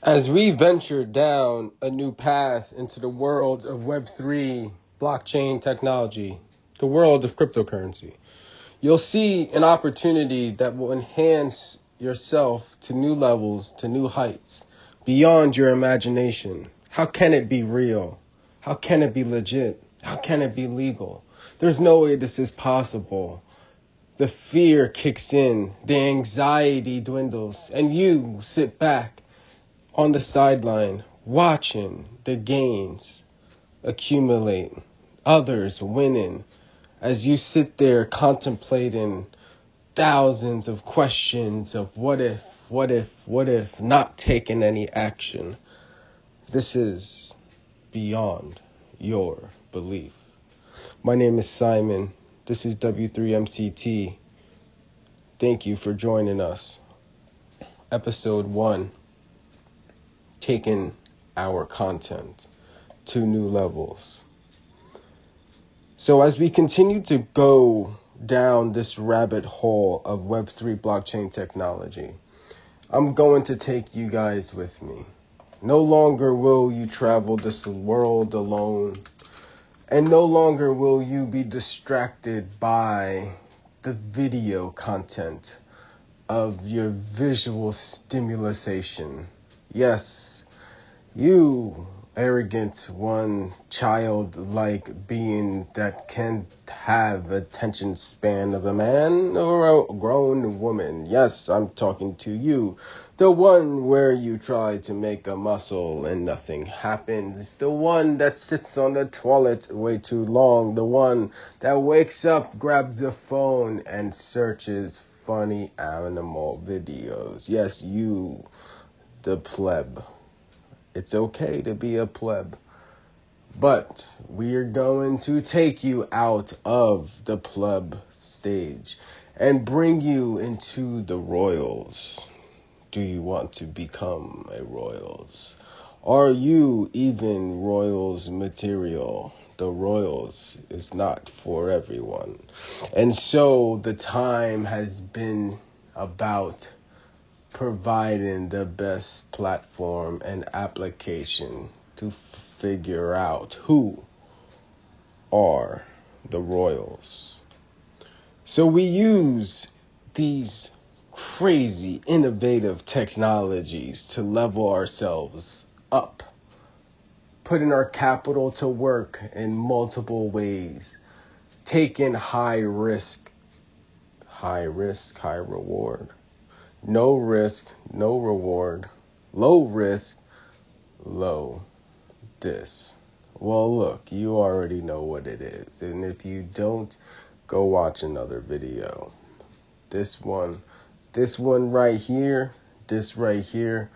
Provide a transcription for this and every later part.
As we venture down a new path into the world of Web3, blockchain technology, the world of cryptocurrency, you'll see an opportunity that will enhance yourself to new levels, to new heights, beyond your imagination. How can it be real? How can it be legit? How can it be legal? There's no way this is possible. The fear kicks in, the anxiety dwindles, and you sit back on the sideline watching the gains accumulate, others winning, as you sit there contemplating thousands of questions of what if, not taking any action. This is beyond your belief. My name is Simon. This is W3MCT. Thank you for joining us. Episode 1. Taking our content to new levels. So as we continue to go down this rabbit hole of Web3 blockchain technology, I'm going to take you guys with me. No longer will you travel this world alone, and no longer will you be distracted by the video content of your visual stimulation. Yes, you arrogant one, childlike being that can have attention span of a man or a grown woman. Yes, I'm talking to you. The one where you try to make a muscle and nothing happens. The one that sits on the toilet way too long. The one that wakes up, grabs a phone, and searches funny animal videos. Yes, you, the pleb. It's okay to be a pleb, but we're going to take you out of the pleb stage and bring you into the royals. Do you want to become a royals? Are you even royals material? The royals is not for everyone. And so the time has been about providing the best platform and application to figure out who are the royals. So we use these crazy innovative technologies to level ourselves up, putting our capital to work in multiple ways, taking high risk, high reward. No risk, no reward. Low risk, low dis. Well, look, you already know what it is. And if you don't, go watch another video. This one right here, this right here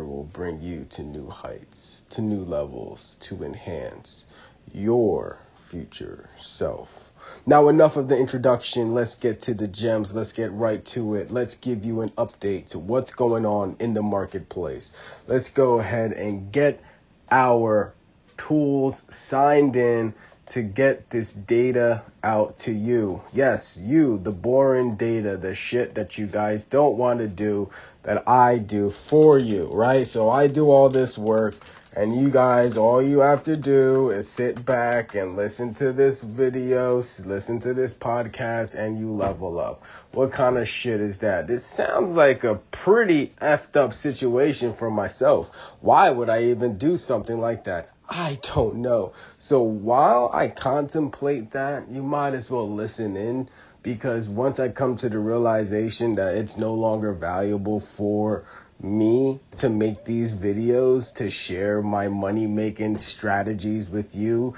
will bring you to new heights, to new levels, to enhance your future self. Now, enough of the introduction. Let's get to the gems. Let's get right to it. Let's give you an update to what's going on in the marketplace. Let's go ahead and get our tools signed in to get this data out to you. Yes, you, the boring data, the shit that you guys don't want to do, that I do for you, right? So I do all this work. And you guys, all you have to do is sit back and listen to this video, listen to this podcast, and you level up. What kind of shit is that? This sounds like a pretty effed up situation for myself. Why would I even do something like that? I don't know. So while I contemplate that, you might as well listen in, because once I come to the realization that it's no longer valuable for me to make these videos, to share my money-making strategies with you,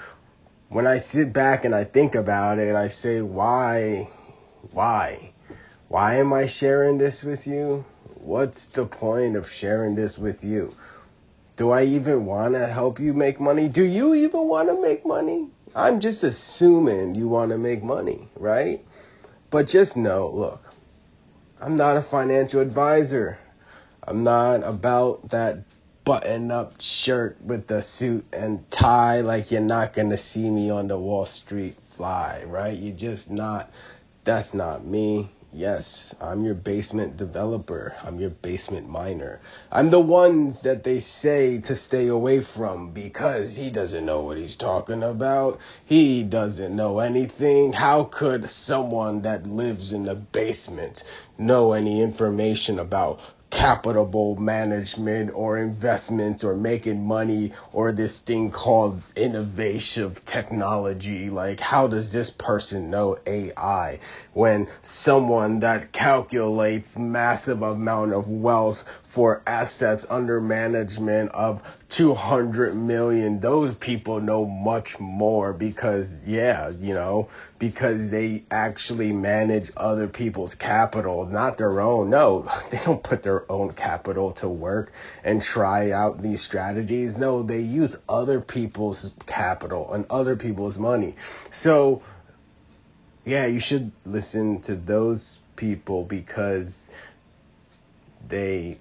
when I sit back and I think about it, I say, why am I sharing this with you? What's the point of sharing this with you? Do I even want to help you make money? Do you even want to make money? I'm just assuming you want to make money, right? But just know, look, I'm not a financial advisor. I'm not about that button-up shirt with the suit and tie like you're not going to see me on the Wall Street fly, right? You're just not. That's not me. Yes, I'm your basement developer. I'm your basement miner. I'm the ones that they say to stay away from because he doesn't know what he's talking about. He doesn't know anything. How could someone that lives in the basement know any information about capital management or investments or making money or this thing called innovative technology? Like, how does this person know AI when someone that calculates massive amount of wealth for assets under management of 200 million, those people know much more because because they actually manage other people's capital, not their own. No, they don't put their own capital to work and try out these strategies. No, they use other people's capital and other people's money. So yeah, you should listen to those people because they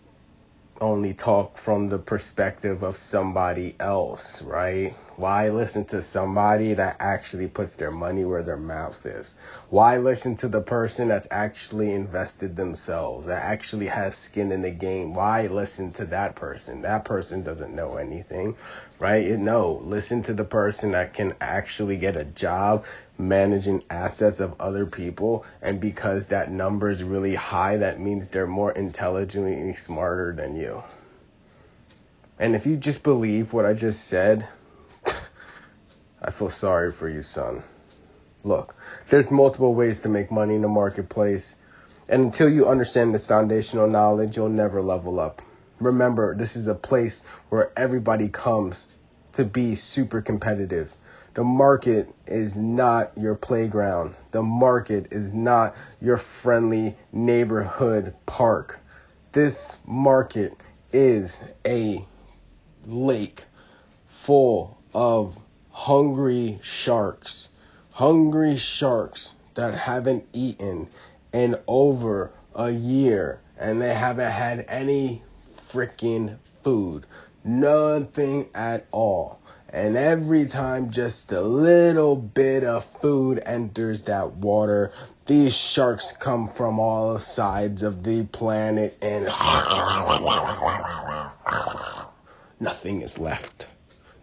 only talk from the perspective of somebody else, right? Why listen to somebody that actually puts their money where their mouth is? Why listen to the person that's actually invested themselves, that actually has skin in the game? Why listen to that person? That person doesn't know anything, right? No, listen to the person that can actually get a job managing assets of other people, and because that number is really high, that means they're more intelligently smarter than you. And if you just believe what I just said, I feel sorry for you, son. Look, there's multiple ways to make money in the marketplace, and until you understand this foundational knowledge, you'll never level up. Remember, this is a place where everybody comes to be super competitive. The market is not your playground. The market is not your friendly neighborhood park. This market is a lake full of hungry sharks that haven't eaten in over a year, and they haven't had any freaking food. Nothing at all. And every time just a little bit of food enters that water, these sharks come from all sides of the planet and nothing is left.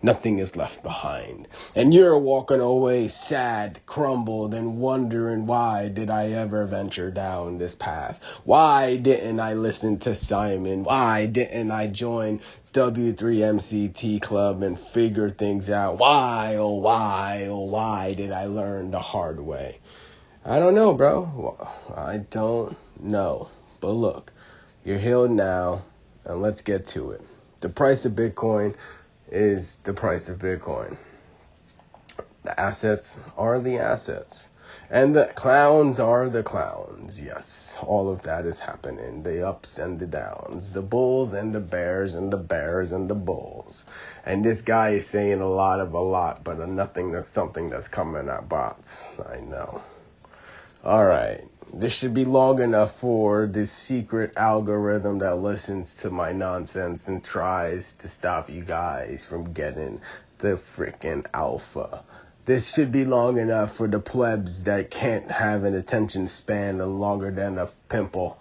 Nothing is left behind. And you're walking away sad, crumbled, and wondering, why did I ever venture down this path? Why didn't I listen to Simon? Why didn't I join W3MCT Club and figure things out? Why, oh why did I learn the hard way? I don't know, bro. I don't know. But look, you're healed now, and let's get to it. The price of Bitcoin is the price of Bitcoin. The assets are the assets. And the clowns are the clowns. Yes, all of that is happening. The ups and the downs. The bulls and the bears and the bears and the bulls. And this guy is saying a lot, but something that's coming at bots. I know. All right. This should be long enough for this secret algorithm that listens to my nonsense and tries to stop you guys from getting the freaking alpha. This should be long enough for the plebs that can't have an attention span longer than a pimple.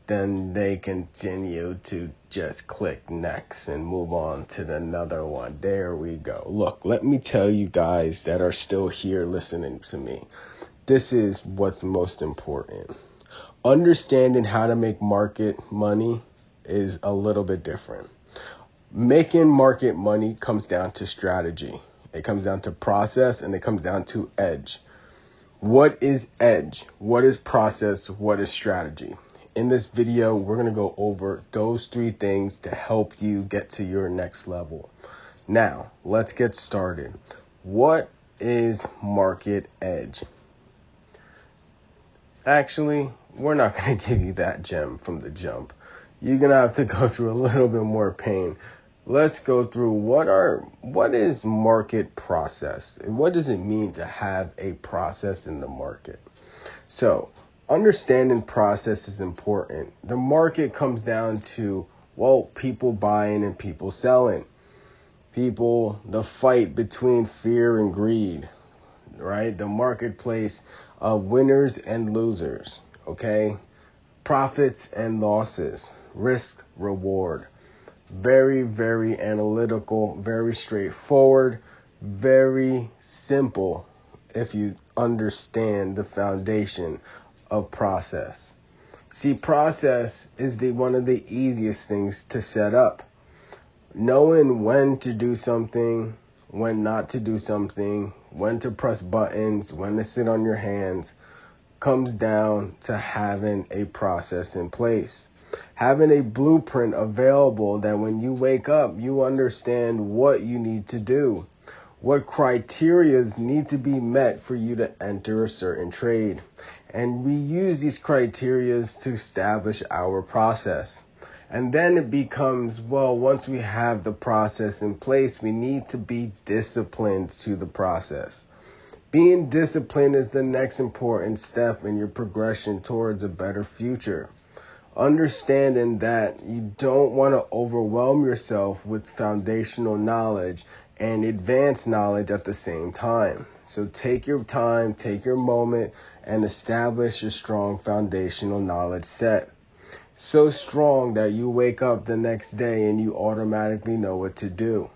Then they continue to just click next and move on to another one. There we go. Look, let me tell you guys that are still here listening to me. This is what's most important. Understanding how to make market money is a little bit different. Making market money comes down to strategy. It comes down to process, and it comes down to edge. What is edge? What is process? What is strategy? In this video, we're going to go over those three things to help you get to your next level. Now, let's get started. What is market edge? Actually, we're not going to give you that gem from the jump. You're going to have to go through a little bit more pain. Let's go through what is market process, and what does it mean to have a process in the market? So, understanding process is important. The market comes down to, people buying and people selling. The fight between fear and greed, right? The marketplace of winners and losers. okay? Profits and losses, risk, reward. Very, very analytical, very straightforward, very simple if you understand the foundation of process. See, process is one of the easiest things to set up. Knowing when to do something, when not to do something, when to press buttons, when to sit on your hands, comes down to having a process in place. Having a blueprint available that when you wake up, you understand what you need to do, what criterias need to be met for you to enter a certain trade. And we use these criterias to establish our process. And then it becomes, well, once we have the process in place, we need to be disciplined to the process. Being disciplined is the next important step in your progression towards a better future. Understanding that you don't want to overwhelm yourself with foundational knowledge and advanced knowledge at the same time. So take your time, take your moment, and establish a strong foundational knowledge set. So strong that you wake up the next day and you automatically know what to do.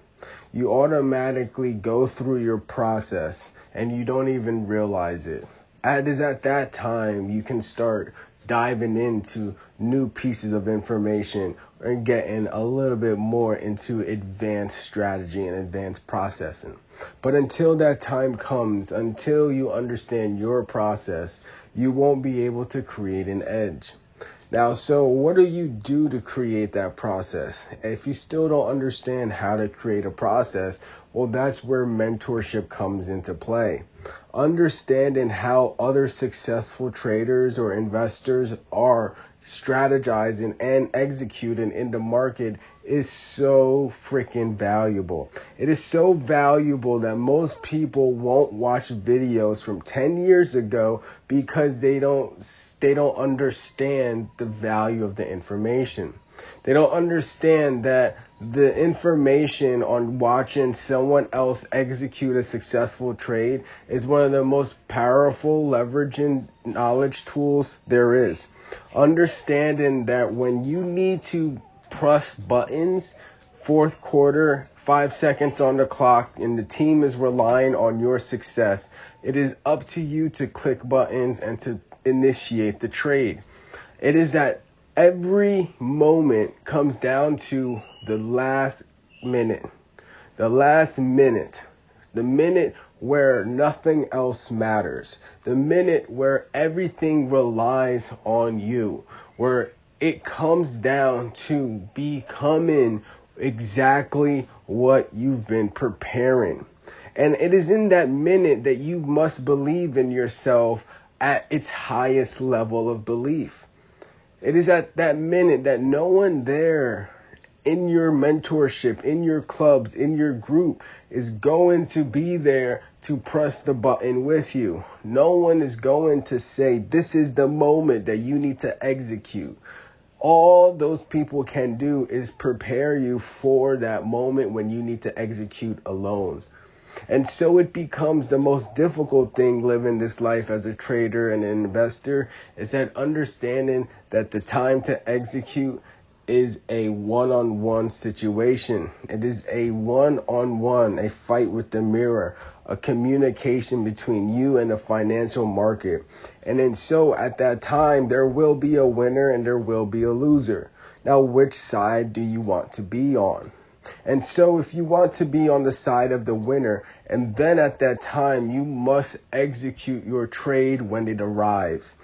You automatically go through your process and you don't even realize it. It is at that time you can start diving into new pieces of information and getting a little bit more into advanced strategy and advanced processing. But until that time comes, until you understand your process, you won't be able to create an edge. Now, so what do you do to create that process? If you still don't understand how to create a process, well, that's where mentorship comes into play. Understanding how other successful traders or investors are strategizing and executing in the market is so freaking valuable. It is so valuable that most people won't watch videos from 10 years ago because they don't understand the value of the information. They don't understand that the information on watching someone else execute a successful trade is one of the most powerful leveraging knowledge tools there is. Understanding that when you need to press buttons, fourth quarter, 5 seconds on the clock, and the team is relying on your success, it is up to you to click buttons and to initiate the trade. It is that every moment comes down to the last minute, the minute where nothing else matters, the minute where everything relies on you, where it comes down to becoming exactly what you've been preparing. And it is in that minute that you must believe in yourself at its highest level of belief. It is at that minute that no one there in your mentorship, in your clubs, in your group is going to be there to press the button with you. No one is going to say, this is the moment that you need to execute. All those people can do is prepare you for that moment when you need to execute alone. And so it becomes the most difficult thing living this life as a trader and an investor, is that understanding that the time to execute is a one-on-one situation. It is a one-on-one, a fight with the mirror, a communication between you and the financial market. And then so at that time, there will be a winner and there will be a loser. Now, which side do you want to be on? And so if you want to be on the side of the winner, and then at that time, you must execute your trade when it arrives.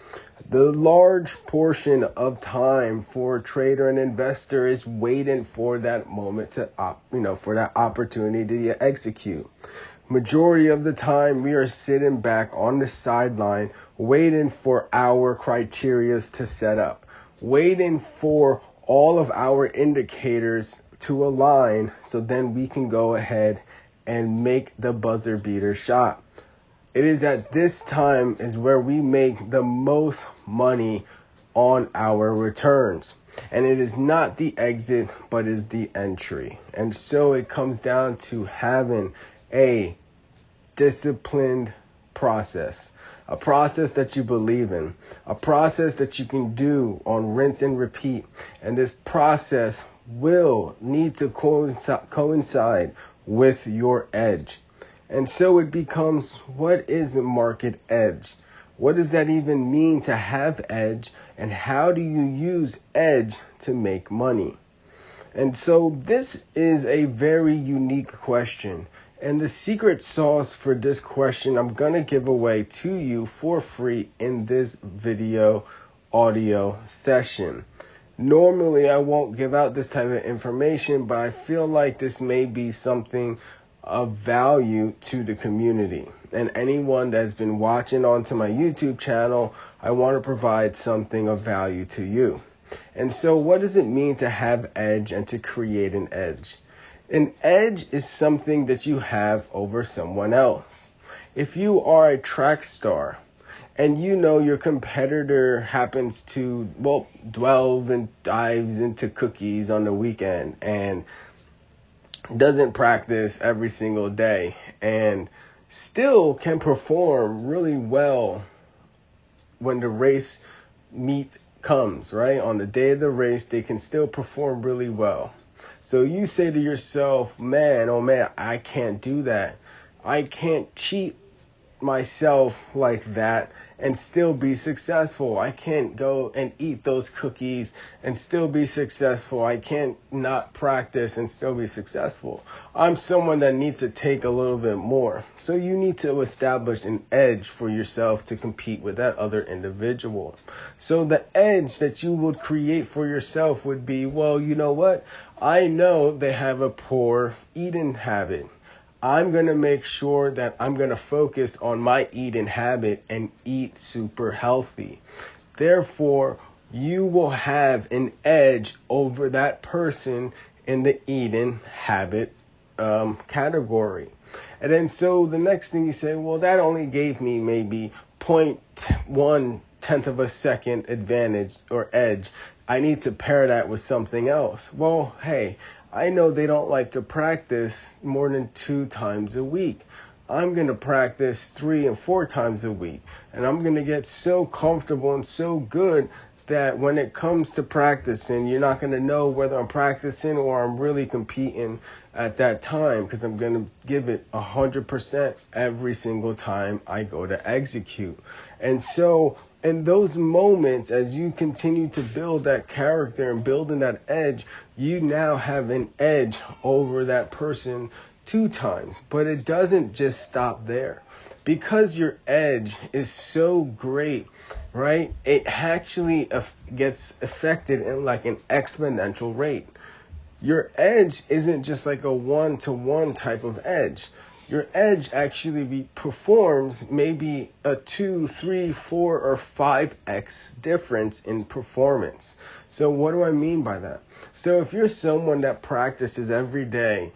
The large portion of time for a trader and investor is waiting for that moment for that opportunity to execute. Majority of the time, we are sitting back on the sideline waiting for our criterias to set up, waiting for all of our indicators to align so then we can go ahead and make the buzzer beater shot. It is at this time is where we make the most money on our returns. And it is not the exit, but is the entry. And so it comes down to having a disciplined process, a process that you believe in, a process that you can do on rinse and repeat. And this process will need to coincide with your edge. And so it becomes, what is a market edge? What does that even mean to have edge? And how do you use edge to make money? And so this is a very unique question. And the secret sauce for this question, I'm going to give away to you for free in this video audio session. Normally, I won't give out this type of information, but I feel like this may be something of value to the community. And anyone that's been watching onto my YouTube channel, I want to provide something of value to you. And so what does it mean to have edge and to create an edge? An edge is something that you have over someone else. If you are a track star and you know your competitor happens to, delve and dives into cookies on the weekend and doesn't practice every single day and still can perform really well when the race comes, right? On the day of the race, they can still perform really well. So you say to yourself, man, oh man, I can't do that. I can't cheat myself like that and still be successful. I can't go and eat those cookies and still be successful. I can't not practice and still be successful. I'm someone that needs to take a little bit more. So you need to establish an edge for yourself to compete with that other individual. So the edge that you would create for yourself would be, well, you know what? I know they have a poor eating habit. I'm going to make sure that I'm going to focus on my eating habit and eat super healthy. Therefore, you will have an edge over that person in the eating habit category. And then so the next thing you say, well, that only gave me maybe 0.1 of a second advantage or edge. I need to pair that with something else. Well, hey, I know they don't like to practice more than 2 times a week. I'm going to practice 3 and 4 times a week. And I'm going to get so comfortable and so good that when it comes to practicing, you're not going to know whether I'm practicing or I'm really competing at that time, because I'm going to give it 100% every single time I go to execute. And so in those moments, as you continue to build that character and building that edge, you now have an edge over that person 2 times. But it doesn't just stop there. Because your edge is so great, right? It actually gets affected in like an exponential rate. Your edge isn't just like a 1-to-1 type of edge. Your edge actually performs maybe a 2, 3, 4, or 5x difference in performance. So what do I mean by that? So if you're someone that practices every day,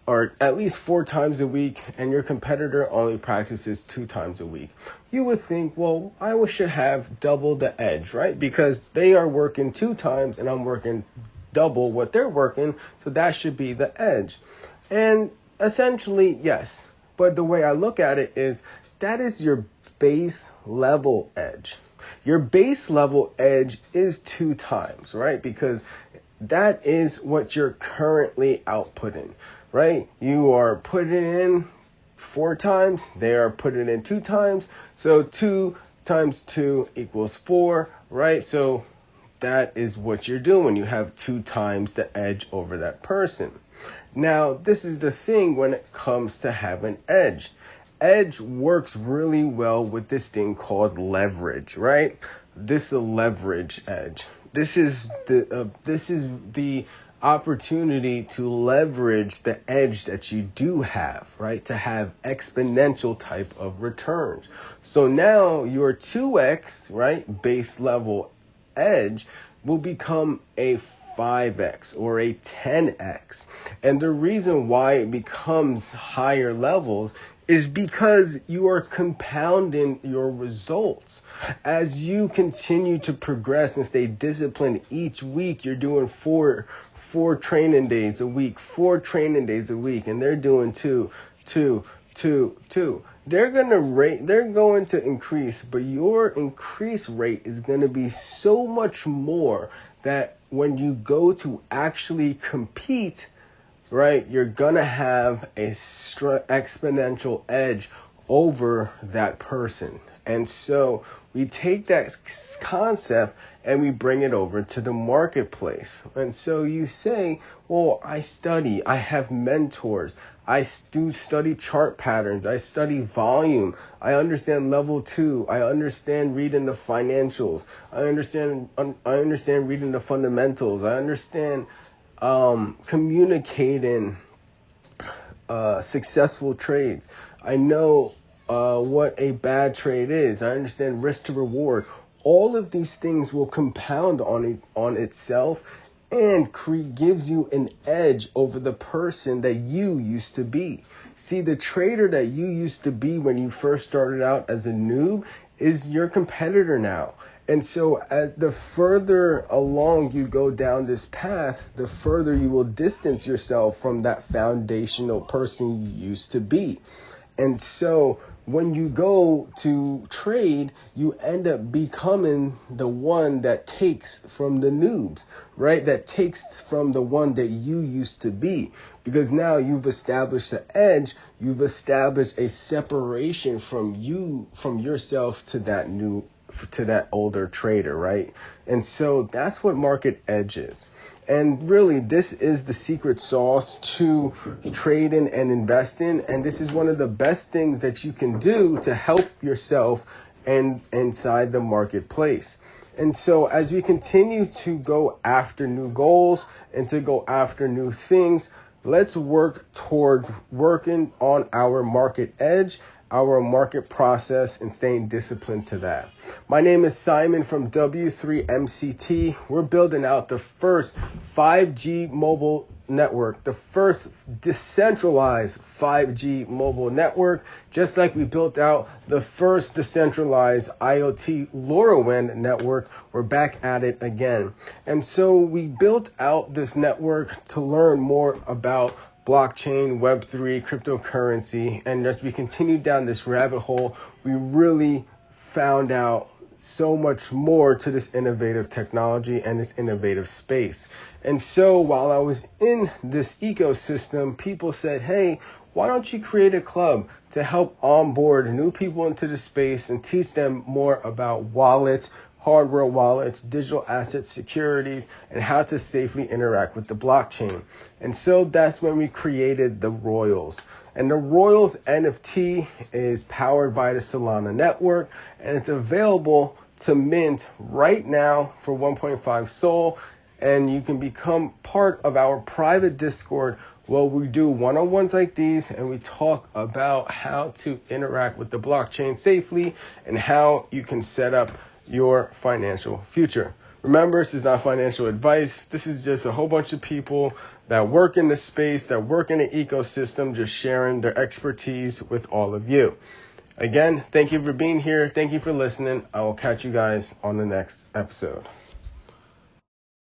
or at least 4 times a week, and your competitor only practices 2 times a week, you would think, well, I should have double the edge, right? Because they are working 2 times and I'm working double what they're working, so that should be the edge. And essentially, yes. But the way I look at it is that is your base level edge. Your base level edge is 2 times, right? Because that is what you're currently outputting, right? You are putting in 4 times. They are putting in 2 times. So 2 times 2 equals 4, right? So that is what you're doing. You have 2 times the edge over that person. Now, this is the thing when it comes to having edge. Edge works really well with this thing called leverage, right? This is a leverage edge. This is the opportunity to leverage the edge that you do have, right? To have exponential type of returns. So now your 2x, right, base level edge will become a 5x or a 10x. And the reason why it becomes higher levels is because you are compounding your results. As you continue to progress and stay disciplined each week, you're doing four training days a week, 4 training days a week, and they're doing two, they're going to increase, but your increase rate is going to be so much more that when you go to actually compete, right, you're going to have a exponential edge over that person. And so we take that concept and we bring it over to the marketplace. And so you say, well, I have mentors. I do study chart patterns. I study volume. I understand level 2. I understand reading the financials. I understand reading the fundamentals. I understand communicating successful trades. I know what a bad trade is. I understand risk to reward. All of these things will compound on itself and gives you an edge over the person that you used to be. See, the trader that you used to be when you first started out as a noob is your competitor now. And so as the further along you go down this path, the further you will distance yourself from that foundational person you used to be. And so when you go to trade, you end up becoming the one that takes from the noobs, right? That takes from the one that you used to be. Because now you've established an edge, you've established a separation from yourself to that older trader, right? And so that's what market edge is. And really, this is the secret sauce to trading and investing. And this is one of the best things that you can do to help yourself and inside the marketplace. And so as we continue to go after new goals and to go after new things, let's work towards working on our market edge, our market process, and staying disciplined to that. My name is Simon from W3MCT. We're building out the first 5G mobile network, the first decentralized 5G mobile network, just like we built out the first decentralized IoT LoRaWAN network. We're back at it again. And so we built out this network to learn more about blockchain, Web3, cryptocurrency. And as we continue down this rabbit hole, we really found out so much more to this innovative technology and this innovative space. And so while I was in this ecosystem, people said, hey, why don't you create a club to help onboard new people into the space and teach them more about wallets, hardware wallets, digital asset securities, and how to safely interact with the blockchain. And so that's when we created the Royals. And the Royals NFT is powered by the Solana network, and it's available to mint right now for 1.5 Sol. And you can become part of our private Discord where we do one-on-ones like these, and we talk about how to interact with the blockchain safely and how you can set up your financial future. Remember, this is not financial advice. This is just a whole bunch of people that work in the space, that work in the ecosystem, just sharing their expertise with all of you. Again, thank you for being here. Thank you for listening. I will catch you guys on the next episode.